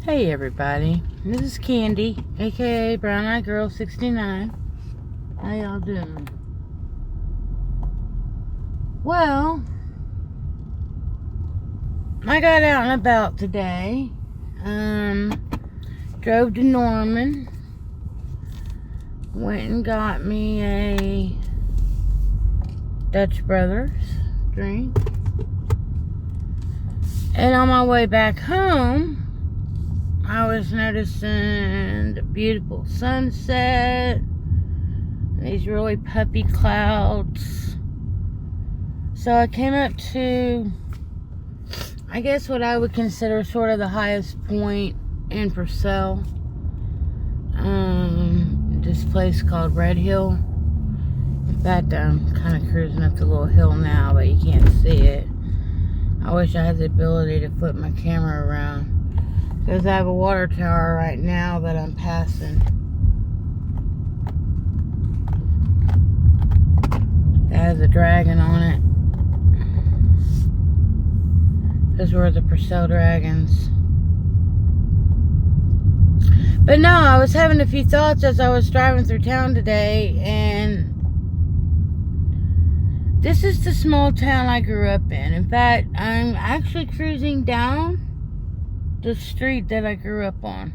Hey everybody, this is Kandi, aka Brown Eyed Girl 69. How y'all doing? Well, I got out and about today. Drove to Norman. Went and got me a Dutch Brothers drink. And on my way back home, I was noticing the beautiful sunset, these really puffy clouds. So I came up to, I guess what I would consider sort of the highest point in Purcell. This place called Red Hill. In fact, I'm kind of cruising up the little hill now, but you can't see it. I wish I had the ability to flip my camera around, because I have a water tower right now that I'm passing. That has a dragon on it. Those were the Purcell Dragons. But no, I was having a few thoughts as I was driving through town today, and this is the small town I grew up in. In fact, I'm actually cruising down the street that I grew up on.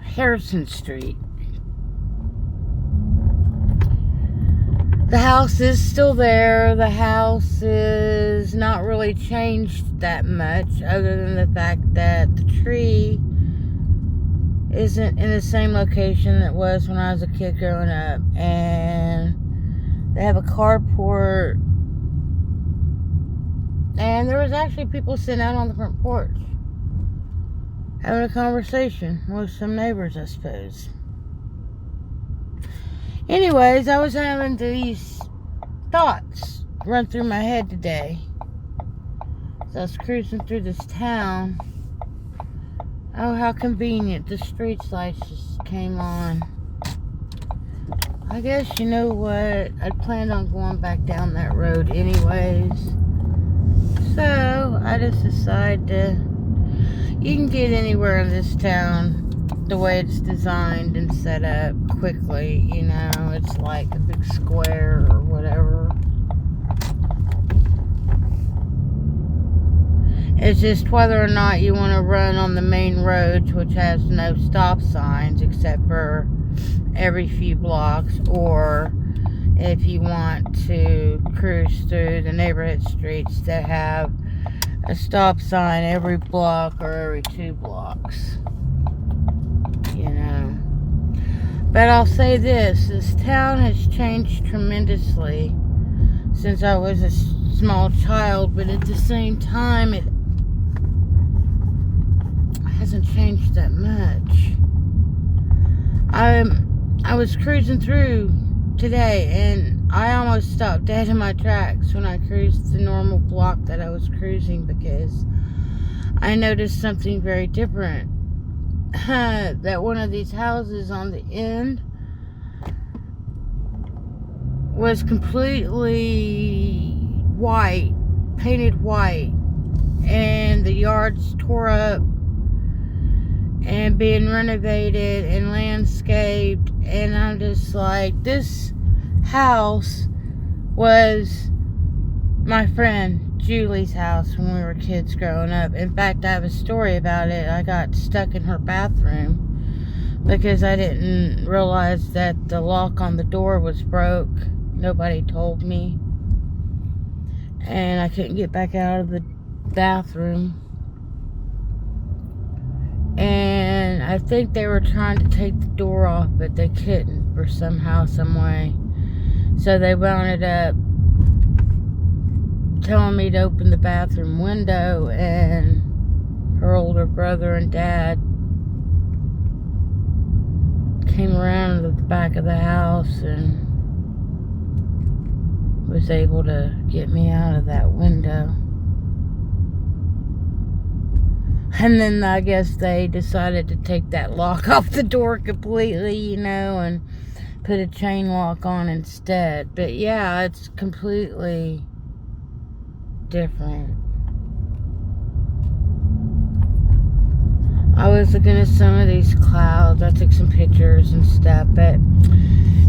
Harrison Street. The house is still there. The house is not really changed that much, other than the fact that the tree isn't in the same location that it was when I was a kid growing up. And they have a carport, and there was actually people sitting out on the front porch having a conversation with some neighbors, I suppose. Anyways, I was having these thoughts run through my head today as I was cruising through this town. Oh, how convenient. The street lights just came on. I guess, you know what, I planned on going back down that road anyways. So, I just decided you can get anywhere in this town the way it's designed and set up quickly, you know. It's like a big square or whatever. It's just whether or not you want to run on the main roads, which has no stop signs except for every few blocks, or if you want to cruise through the neighborhood streets that have a stop sign every block or every 2 blocks, you know. But I'll say this town has changed tremendously since I was a small child, but at the same time it hasn't changed that much. I was cruising through today, and I almost stopped dead in my tracks when I cruised the normal block that I was cruising, because I noticed something very different. That one of these houses on the end was completely white, painted white, and the yard's tore up and being renovated and landscaped, and I'm just like, this house was my friend Julie's house when we were kids growing up. In fact, I have a story about it. I got stuck in her bathroom because I didn't realize that the lock on the door was broke. Nobody told me, and I couldn't get back out of the bathroom. And I think they were trying to take the door off, but they couldn't for somehow, some way. So they wound up telling me to open the bathroom window, and her older brother and dad came around to the back of the house and was able to get me out of that window. And then I guess they decided to take that lock off the door completely, you know, and put a chain lock on instead. But yeah, it's completely different. I was looking at some of these clouds. I took some pictures and stuff, but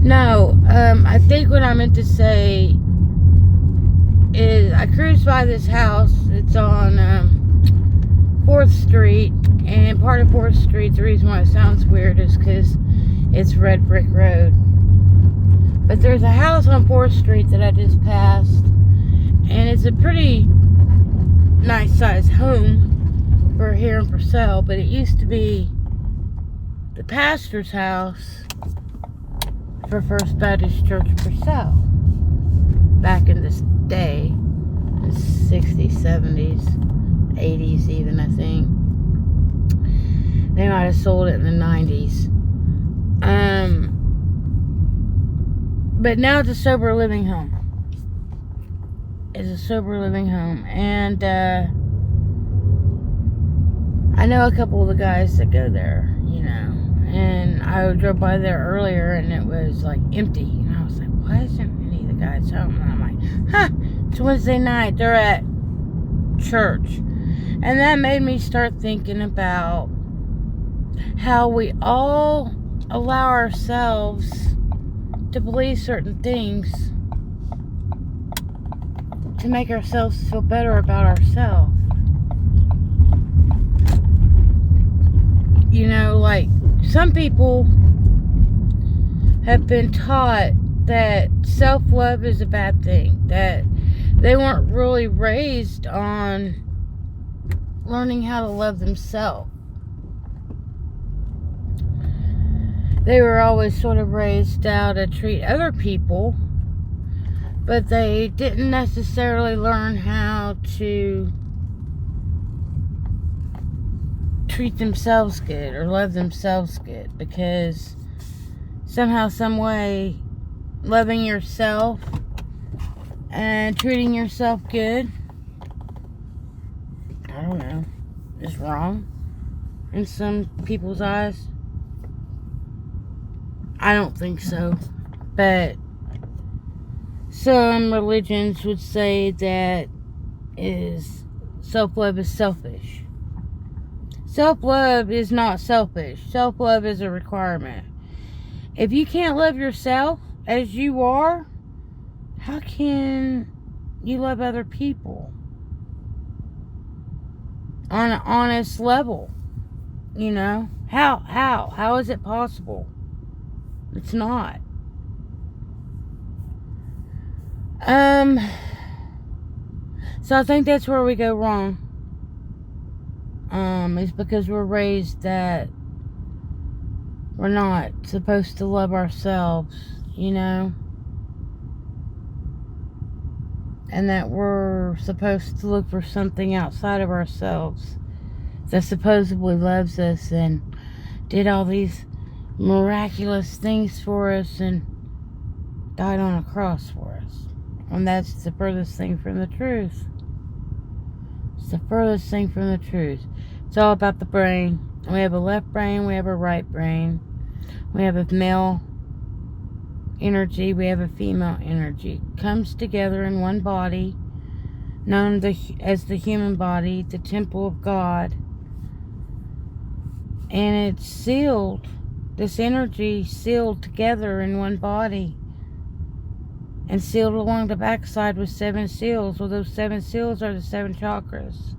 no, I think what I meant to say is I cruised by this house. It's on 4th Street, and part of 4th Street, the reason why it sounds weird is because it's red brick road. But there's a house on 4th Street that I just passed, and it's a pretty nice sized home for here in Purcell, but it used to be the pastor's house for First Baptist Church Purcell back in this day, the 60s, 70s, 80s even, I think. They might have sold it in the 90s. But now it's a sober living home. It's a sober living home, and I know a couple of the guys that go there, you know, and I drove by there earlier and it was like empty, and I was like, why isn't any of the guys home? And I'm like, it's Wednesday night, they're at church. And that made me start thinking about how we all allow ourselves to believe certain things to make ourselves feel better about ourselves. You know, like, some people have been taught that self-love is a bad thing, that they weren't really raised on learning how to love themselves. They were always sort of raised how to treat other people, but they didn't necessarily learn how to treat themselves good or love themselves good, because somehow, some way, loving yourself and treating yourself good, I don't know, is wrong in some people's eyes. I don't think so, but some religions would say that self-love is selfish. Self-love is not selfish. Self-love is a requirement. If you can't love yourself as you are, how can you love other people on an honest level? You know? How is it possible? It's not. So I think that's where we go wrong. Is because we're raised that we're not supposed to love ourselves, you know? And that we're supposed to look for something outside of ourselves that supposedly loves us and did all these miraculous things for us and died on a cross for us. And that's the furthest thing from the truth. It's the furthest thing from the truth. It's all about the brain. We have a left brain, we have a right brain. We have a male energy, we have a female energy. It comes together in one body, known as the human body, the temple of God. And it's sealed. This energy sealed together in one body. And sealed along the backside with 7 seals. Well, those 7 seals are the 7 chakras.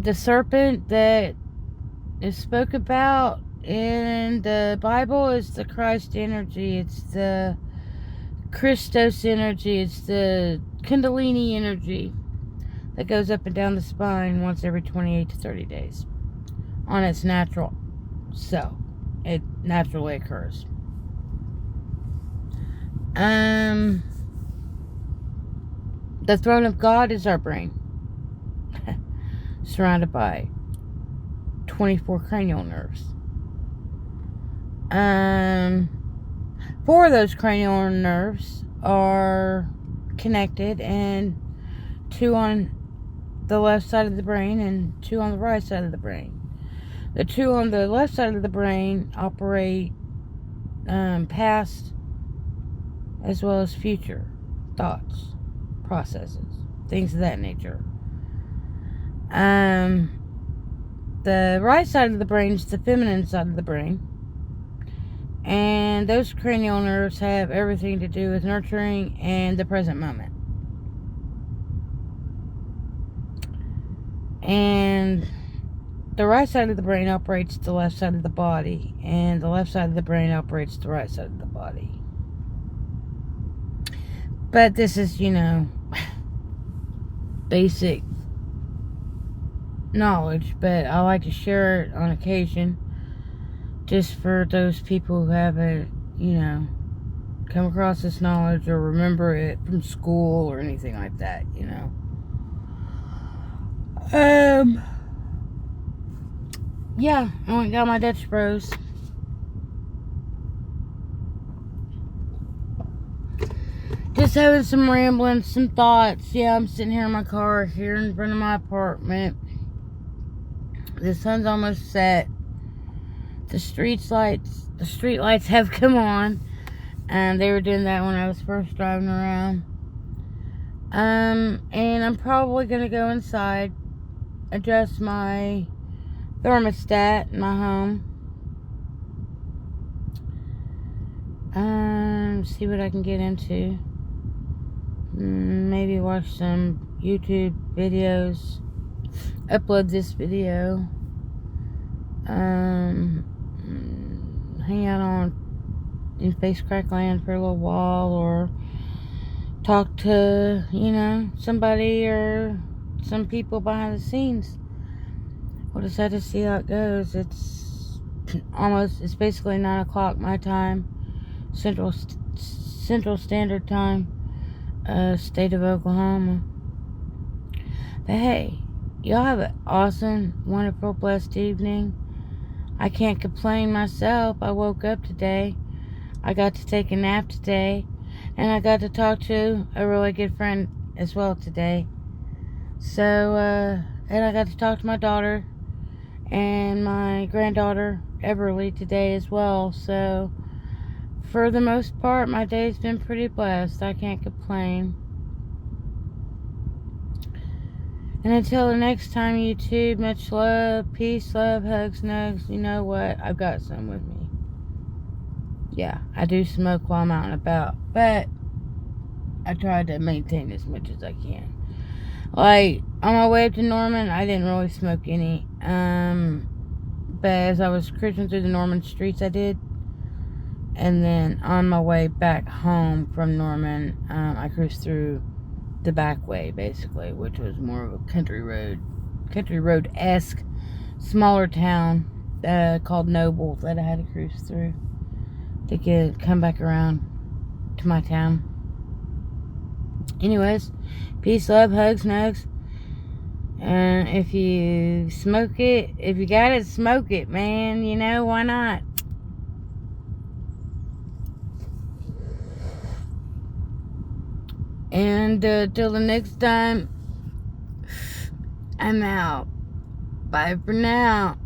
The serpent that is spoke about in the Bible is the Christ energy. It's the Christos energy. It's the Kundalini energy that goes up and down the spine once every 28 to 30 days on its natural self. It naturally occurs. The throne of God is our brain, surrounded by 24 cranial nerves. 4 of those cranial nerves are connected, and 2 on the left side of the brain and 2 on the right side of the brain. The two on the left side of the brain operate past as well as future thoughts, processes, things of that nature. The right side of the brain is the feminine side of the brain. And those cranial nerves have everything to do with nurturing and the present moment. And the right side of the brain operates the left side of the body, and the left side of the brain operates the right side of the body. But this is, basic knowledge, but I like to share it on occasion, just for those people who haven't, come across this knowledge or remember it from school or anything like that, Yeah, I went and got my Dutch Bros. Just having some rambling, some thoughts. Yeah, I'm sitting here in my car here in front of my apartment. The sun's almost set. The street lights have come on. And they were doing that when I was first driving around. And I'm probably going to go inside, adjust my thermostat in my home. See what I can get into. Maybe watch some YouTube videos. Upload this video. Hang out in Face Crack Land for a little while, or talk to, somebody or some people behind the scenes. We'll decide to see how it goes. It's basically 9 o'clock my time, Central Standard Time, state of Oklahoma. But hey, y'all have an awesome, wonderful, blessed evening. I can't complain myself. I woke up today. I got to take a nap today. And I got to talk to a really good friend as well today. So, and I got to talk to my daughter and my granddaughter, Everly, today as well. So, for the most part, my day's been pretty blessed. I can't complain. And until the next time, YouTube, much love, peace, love, hugs, nugs. You know what? I've got some with me. Yeah, I do smoke while I'm out and about, but I try to maintain as much as I can. Like, on my way up to Norman, I didn't really smoke any. But as I was cruising through the Norman streets, I did. And then on my way back home from Norman, I cruised through the back way, basically, which was more of a country road-esque, smaller town called Noble that I had to cruise through to come back around to my town. Anyways, peace, love, hugs, nugs. And if you smoke it, if you got it, smoke it, man. Why not? And till the next time, I'm out. Bye for now.